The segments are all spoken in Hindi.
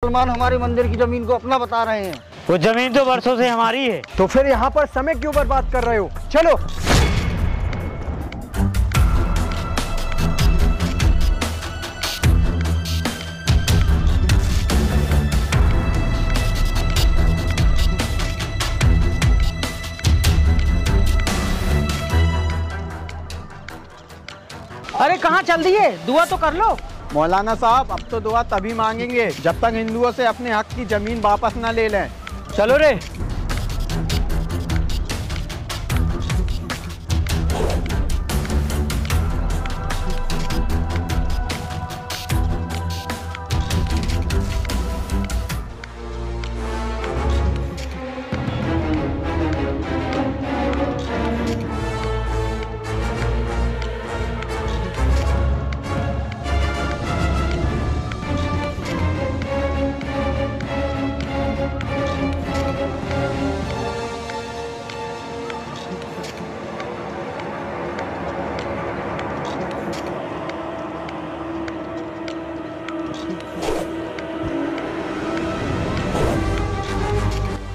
मुसलमान हमारे मंदिर की जमीन को अपना बता रहे हैं। वो जमीन तो बरसों से हमारी है। तो फिर यहाँ पर समय क्यों बर्बाद कर रहे हो? चलो। अरे कहाँ चल दिए? दुआ तो कर लो। मौलाना साहब, अब तो दुआ तभी मांगेंगे जब तक हिंदुओं से अपने हक की जमीन वापस न ले लें। चलो रे।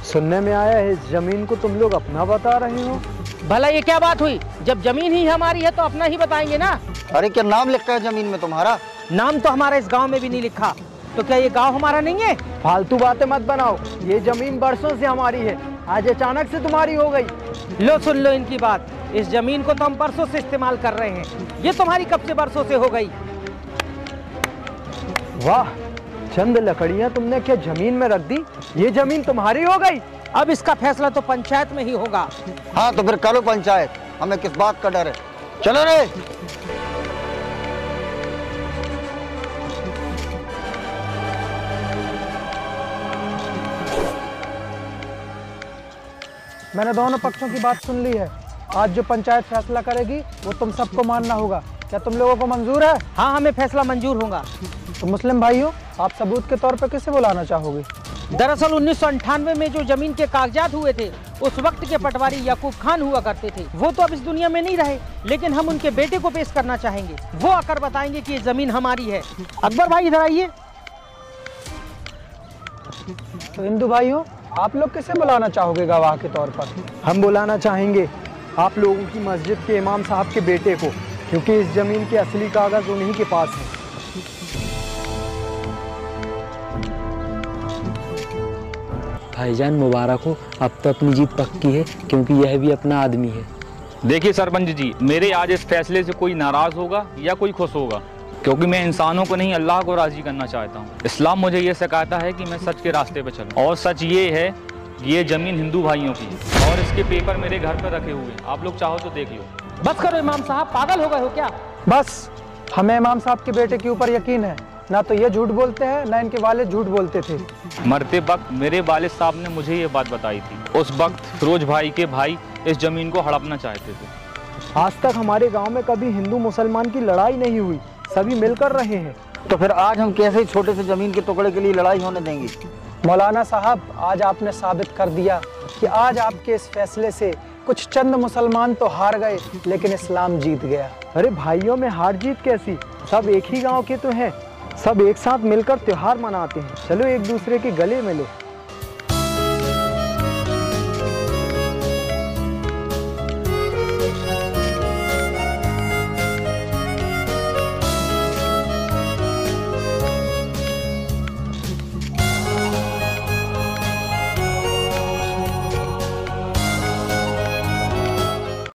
सुनने में आया है इस जमीन को तुम लोग अपना बता रहे हो। भला ये क्या बात हुई? जब जमीन ही हमारी है तो अपना ही बताएंगे ना। अरे क्या नाम लिखा है जमीन में तुम्हारा? नाम तो हमारा इस गांव में भी नहीं लिखा। तो क्या ये गांव हमारा नहीं है? फालतू बातें मत बनाओ। ये जमीन बरसों से हमारी है, आज अचानक से तुम्हारी हो गई। लो सुन लो इनकी बात। इस जमीन को तो हम परसों से इस्तेमाल कर रहे हैं। ये तुम्हारी कब से बरसों से हो गई? वाह, चंद लकड़ियां तुमने क्या जमीन में रख दी? ये जमीन तुम्हारी हो गई। अब इसका फैसला तो पंचायत में ही होगा। हाँ तो फिर करो पंचायत, हमें किस बात का डर है। चलो रे। मैंने दोनों पक्षों की बात सुन ली है। आज जो पंचायत फैसला करेगी वो तुम सबको मानना होगा। क्या तुम लोगों को मंजूर है? हाँ, हमें फैसला मंजूर होगा। तो मुस्लिम भाइयों, आप सबूत के तौर पर किसे बुलाना चाहोगे? दरअसल 1998 में जो जमीन के कागजात हुए थे, उस वक्त के पटवारी याकूब खान हुआ करते थे। वो तो अब इस दुनिया में नहीं रहे, लेकिन हम उनके बेटे को पेश करना चाहेंगे। वो आकर बताएंगे कि ये जमीन हमारी है। अकबर भाई इधर आइए। तो हिंदू भाइयों, आप लोग किसे बुलाना चाहोगे गवाह के तौर पर? हम बुलाना चाहेंगे आप लोगों की मस्जिद के इमाम साहब के बेटे को, क्योंकि इस जमीन के असली कागज उन्हीं के पास है। भाईजान मुबारक हो, अब तो अपनी जीत पक्की है, क्योंकि यह भी अपना आदमी है। देखिए सरपंच जी, मेरे आज इस फैसले से कोई नाराज़ होगा या कोई खुश होगा, क्योंकि मैं इंसानों को नहीं अल्लाह को राज़ी करना चाहता हूँ। इस्लाम मुझे ये सिखाता है कि मैं सच के रास्ते पर चलूँ, और सच ये है कि ये ज़मीन हिंदू भाइयों की है और इसके पेपर मेरे घर पर रखे हुए हैं। आप लोग चाहो तो देख लो। बस करो इमाम साहब, पागल हो गए हो क्या? बस, हमें इमाम साहब के बेटे के ऊपर यकीन है। ना तो ये झूठ बोलते हैं, ना इनके वालिद झूठ बोलते थे। मरते वक्त मेरे वालिद साहब ने मुझे ये बात बताई थी। उस वक्त फिरोज भाई के भाई इस ज़मीन को हड़पना चाहते थे। आज तक हमारे गांव में कभी हिंदू मुसलमान की लड़ाई नहीं हुई, सभी मिलकर रहे हैं। तो फिर आज हम कैसे छोटे से जमीन के टुकड़े के लिए लड़ाई होने देंगे? मौलाना साहब, आज आपने साबित कर दिया कि आज आपके इस फैसले से कुछ चंद मुसलमान तो हार गए, लेकिन इस्लाम जीत गया। अरे भाइयों में हार जीत कैसी? सब एक ही गांव के तो हैं, सब एक साथ मिलकर त्योहार मनाते हैं। चलो एक दूसरे के गले मिलो।